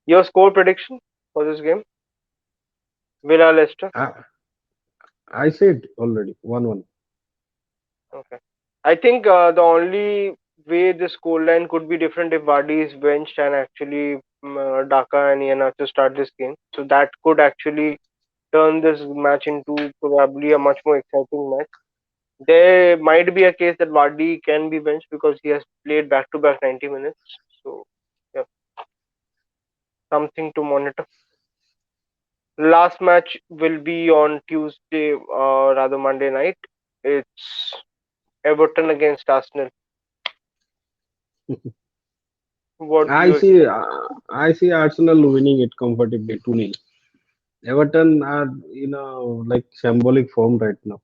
Your score prediction for this game? Villa Leicester. I, I said already 1-1. Okay. I think the only way the scoreline could be different if Vardy is benched and actually Daka and Iheanacho start this game. So that could actually turn this match into probably a much more exciting match. There might be a case that Vardy can be benched because he has played back to back 90 minutes. So yeah, something to monitor. Last match will be on Tuesday, rather Monday night. It's Everton against Arsenal. What I you see. I see Arsenal winning it comfortably 2-0. Everton are in a like symbolic form right now.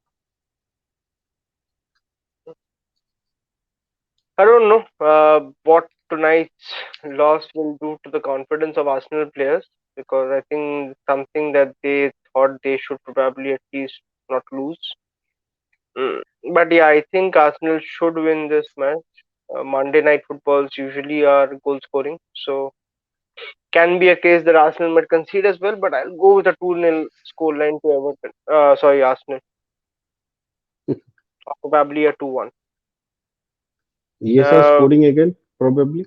I don't know what tonight's loss will do to the confidence of Arsenal players because I think something that they thought they should probably at least not lose. Mm. But yeah, I think Arsenal should win this match. Monday night footballs usually are goal scoring, so can be a case that Arsenal might concede as well. But I'll go with a 2-0 scoreline to Everton. Sorry, Arsenal. Probably a 2-1. Yes, are Uh, scoring again probably.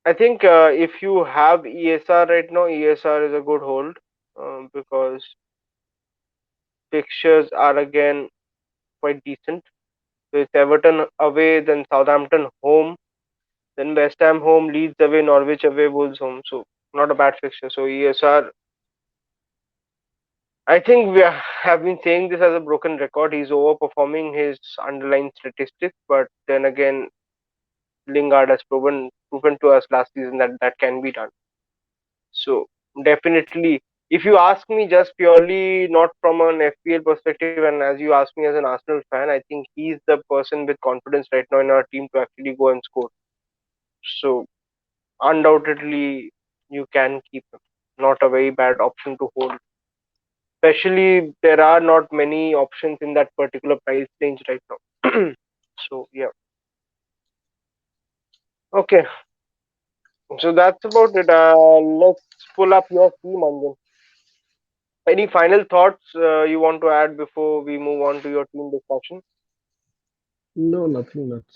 I think if you have ESR right now, ESR is a good hold because fixtures are again quite decent. So it's Everton away, then Southampton home, then West Ham home, Leeds away, Norwich away, Wolves home. So not a bad fixture. So ESR, I think have been saying this as a broken record. He's overperforming his underlying statistics, but then again, Lingard has proven to us last season that that can be done. So definitely, if you ask me just purely not from an FPL perspective, and as you ask me as an Arsenal fan, I think he's the person with confidence right now in our team to actually go and score. So undoubtedly, you can keep him. Not a very bad option to hold. Especially there are not many options in that particular price range right now. So yeah, okay. So that's about it. Let's pull up your team, Anjan. Any final thoughts you want to add before we move on to your team discussion? No, nothing much.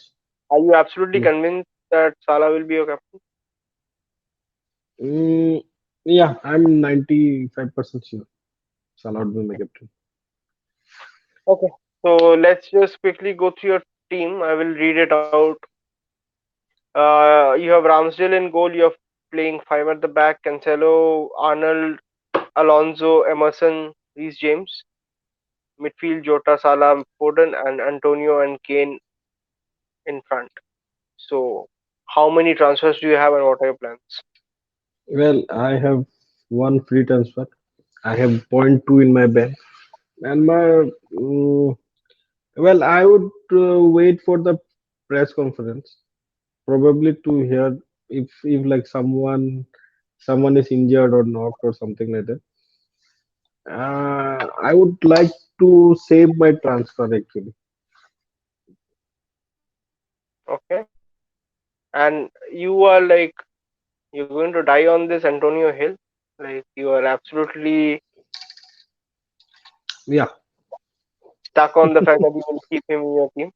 Are you absolutely No. convinced that Salah will be your captain? Mm, yeah, I'm 95% sure. Salah will be my captain. Okay. So let's just quickly go through your team. I will read it out. You have Ramsdale in goal. You're playing five at the back. Cancelo, Arnold, Alonso, Emerson, Reece James. Midfield, Jota, Salah, Foden, and Antonio and Kane in front. So, how many transfers do you have, and what are your plans? Well, I have one free transfer. I have point 0.2 in my bank, and my well, I would wait for the press conference, probably to hear if like someone is injured or not or something like that. I would like to save my transfer actually. Okay. And you are like, you're going to die on this Antonio Hill. Like, you are absolutely Yeah. stuck on the fact that you will keep him in your team.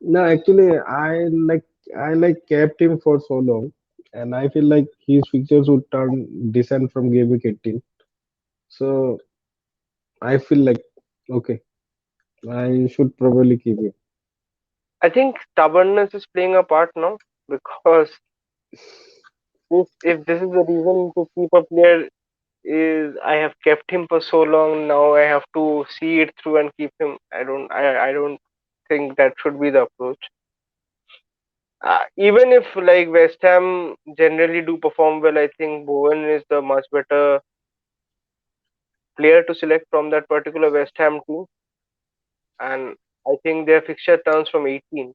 No, actually, I kept him for so long, and I feel like his fixtures would turn decent from game week 18. So I feel like okay, I should probably keep him. I think stubbornness is playing a part now because if this is the reason to keep a player is I have kept him for so long now I have to see it through and keep him. I don't think that should be the approach. Even if like West Ham generally do perform well, I think Bowen is the much better player to select from that particular West Ham team, and I think their fixture turns from 18.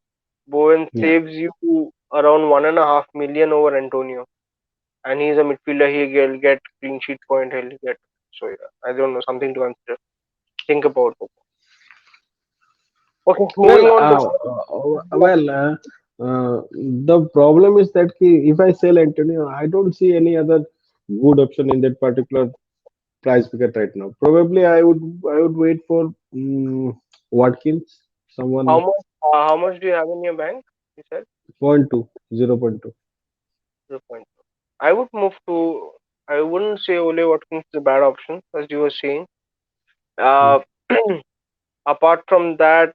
Bowen Yeah. saves you around 1.5 million over Antonio, and he's a midfielder. He'll get clean sheet point. He'll get so yeah. I don't know, something to consider. Think about it. Okay, Well, moving on to the problem is that if I sell Antonio, I don't see any other good option in that particular price bracket right now. Probably I would wait for Watkins, how someone much do you have in your bank? You said point 0.2, 0.2. 0.2. I would move to. I wouldn't say Ole Watkins is a bad option, as you were saying. Mm, Uh, apart from that,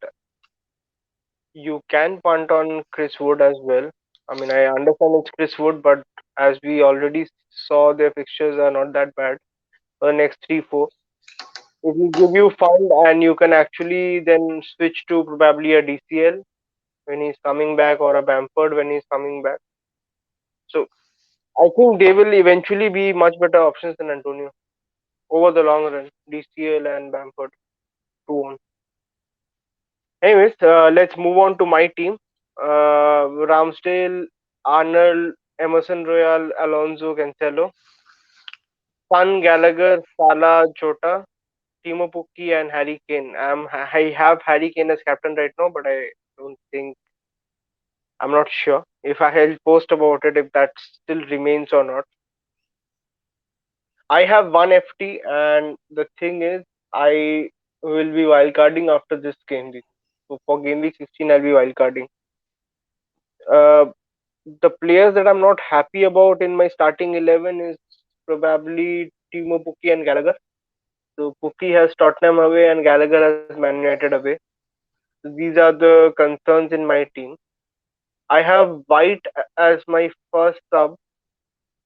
you can punt on Chris Wood as well. I mean, I understand it's Chris Wood, but as we already saw, their fixtures are not that bad for the next 3-4. It will give you fun, and you can actually then switch to probably a DCL. when he's coming back or a Bamford when he's coming back. So I think they will eventually be much better options than Antonio over the long run. DCL and Bamford, two on. Anyways, let's move on to my team. Ramsdale, Arnold, Emerson Royal, Alonso, Cancelo, Son, Gallagher, Salah, Jota, Timo Pukki, and Harry Kane. I have Harry Kane as captain right now, but I don't think I'm not sure if I'll post about it if that still remains or not. I have one FT, and the thing is, I will be wildcarding after this game week. So for game week 16, I'll be wildcarding. Uh, the players that I'm not happy about in my starting 11 is probably Timo Pukki and Gallagher. So Pukki has Tottenham away and Gallagher has Man United away. So these are the concerns in my team. I have White as my first sub,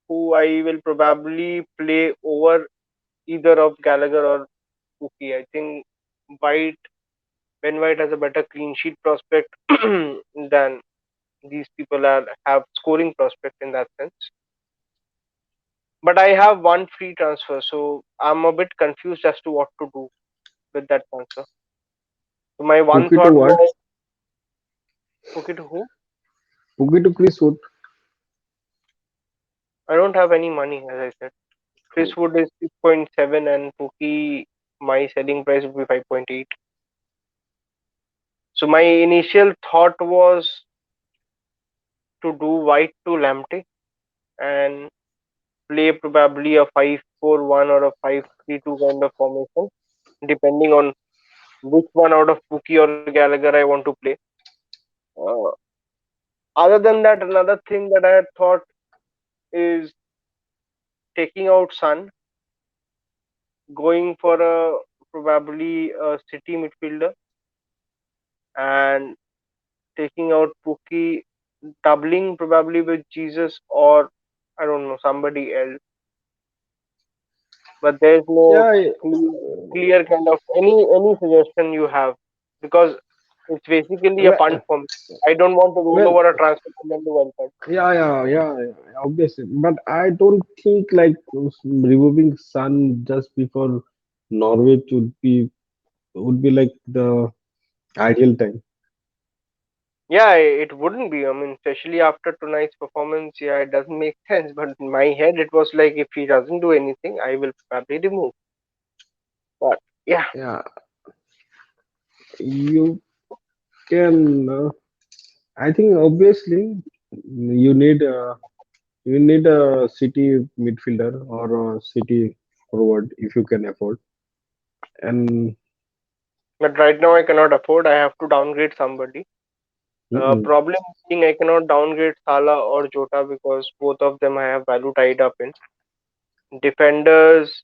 who I will probably play over either of Gallagher or Pukki. I think White Ben White has a better clean sheet prospect than these people have scoring prospect in that sense. But I have one free transfer, so I'm a bit confused as to what to do with that transfer. So my one Pookie to thought what? was Pukki to who? Pookie to Chris Wood. I don't have any money, as I said. Chris Wood is 6.7 and Pukki, my selling price would be 5.8. So my initial thought was to do White to Lamptey and play probably a 5-4-1 or a 5-3-2 kind of formation, depending on which one out of Pookie or Gallagher I want to play. Uh, Other than that, another thing that I had thought is taking out Sun, going for a probably a City midfielder, and taking out Pookie, doubling probably with Jesus or I don't know somebody else. But there's no Yeah, clear kind of any suggestion you have because it's basically a punt well, for me. I don't want to roll well, over a transfer and then do one cut. yeah, obviously. But I don't think like removing Sun just before Norwich would be like the ideal time. Yeah, it wouldn't be. I mean, especially after tonight's performance, yeah, it doesn't make sense. But in my head, it was like if he doesn't do anything, I will probably remove. But yeah, Yeah, you can. I think obviously you need a city midfielder or a city forward if you can afford. And but right now I cannot afford. I have to downgrade somebody. mm-mm. Problem being I cannot downgrade Salah or Jota because both of them I have value tied up in. Defenders,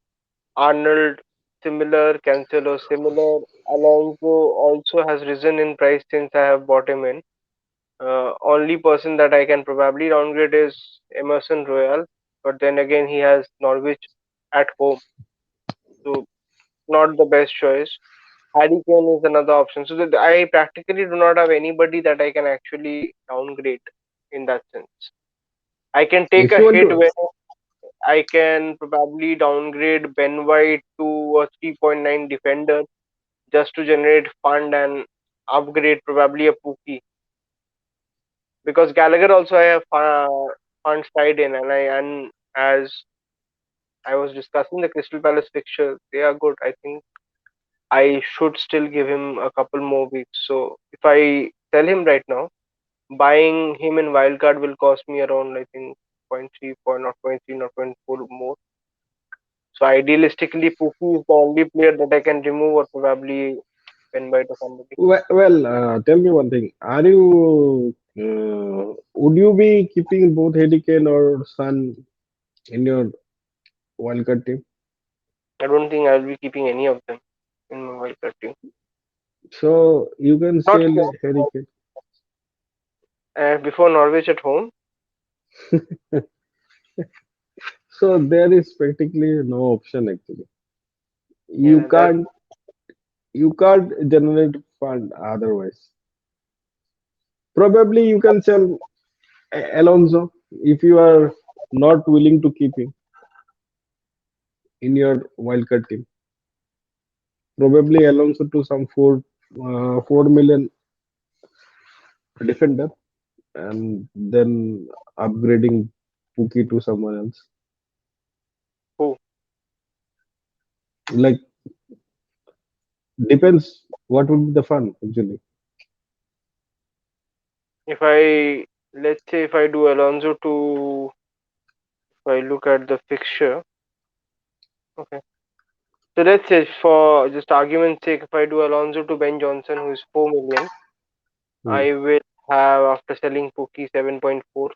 Arnold similar, Cancelo similar. Alonso also has risen in price since I have bought him in. Only person that I can probably downgrade is Emerson Royal, but then again he has Norwich at home, so not the best choice. Harry Kane is another option. So that I practically do not have anybody that I can actually downgrade in that sense. I can take If a you want hit to, when I can probably downgrade Ben White to a 3.9 defender just to generate fund and upgrade probably a Pookie because Gallagher also I have funds tied in and as I was discussing the Crystal Palace fixture, they are good. I think I should still give him a couple more weeks. So if I sell him right now, buying him in wildcard will cost me around I think point 0.3, not point 0.3, not point 0.4 more. So idealistically, Pookie is the only player that I can remove or probably invite or somebody. tell me one thing. Would you be keeping both Harry Kane or Son in your wildcard team? I don't think I'll be keeping any of them in my wildcard team. So you can Not sell sure. Harry Kane. Before Norwich at home, So there is practically no option actually. You yeah, that can't, you can't generate fund otherwise. Probably you can sell Alonso if you are not willing to keep him in your wildcard team. Probably Alonso to some 4 million defender, and then upgrading Pookie to someone else. Who? Like, depends what would be the fun actually. If I let's say if I do Alonso to if I look at the fixture, okay. So let's say for just argument's sake, if I do Alonso to Ben Johnson, who is 4 million, Hmm. I will have after selling Pookie 7.4.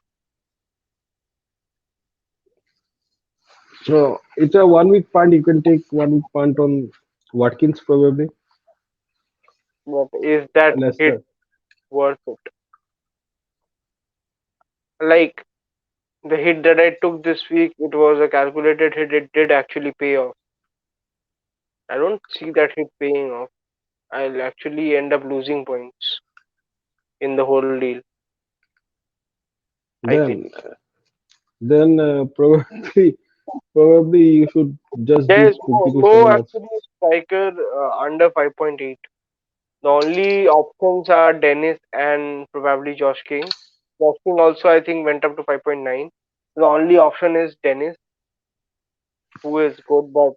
So it's a 1 week punt. You can take 1 week punt on Watkins probably. But is that hit Leicester. worth it? Like the hit that I took this week, it was a calculated hit. It did actually pay off. I don't see that hit paying off. I'll actually end up losing points in the whole deal, I think. Then then probably you should just There is give Pookie to no someone else. actually striker under 5.8. The only options are Dennis and probably Josh King. Josh King also, I think, went up to 5.9. The only option is Dennis, who is good, but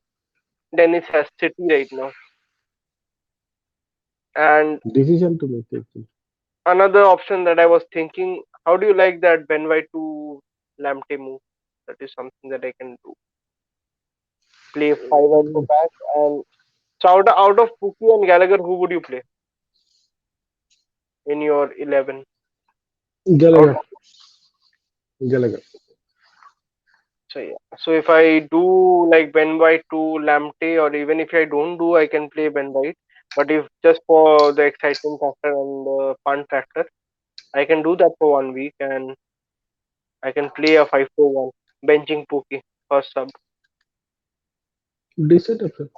Dennis has City right now. And Decision to make actually. another option that I was thinking, how do you like that Ben White to Lamptey move? That is something that I can do. Play five at the back, and so out of Pookie and Gallagher, who would you play in your 11? Out Gallagher. Gallagher. So yeah. So if I do like Ben White to Lamptey, or even if I don't do, I can play Ben White. But if just for the excitement factor and the fun factor, I can do that for 1 week, and I can play a 5-4-1 benching Pookie first sub. Decent option.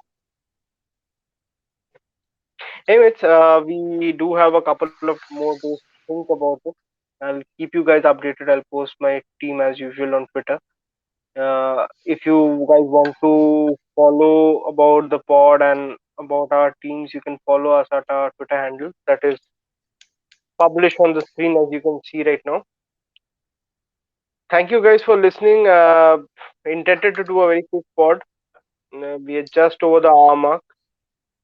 Anyways, we do have a couple of more days to think about it. I'll keep you guys updated. I'll post my team as usual on Twitter. If you guys want to follow about the pod and about our teams, you can follow us at our Twitter handle that is published on the screen as you can see right now. Thank you guys for listening. Intended to do a very quick pod. We are just over the hour mark,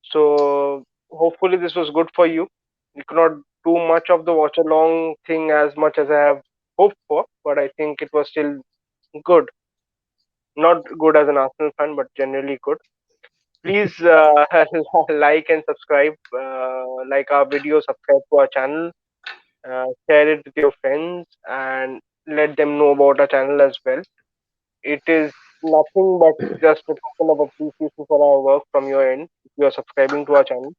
so hopefully this was good for you. We could not do much of the watch along thing as much as I have hoped for, but I think it was still good. Not good as an Arsenal fan, but generally good. Please like and subscribe, like our video, subscribe to our channel, share it with your friends, and let them know about our channel as well. It is nothing but just a token of appreciation for our work from your end if you are subscribing to our channel.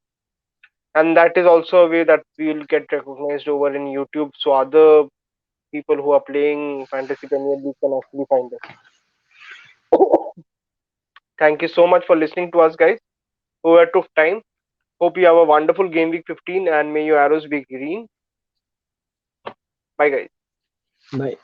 And that is also a way that we will get recognized over in YouTube, so other people who are playing Fantasy Premier League can actually find us. Thank you so much for listening to us, guys. Who took time. Hope you have a wonderful game week 15 and may your arrows be green. Bye, guys. Nice.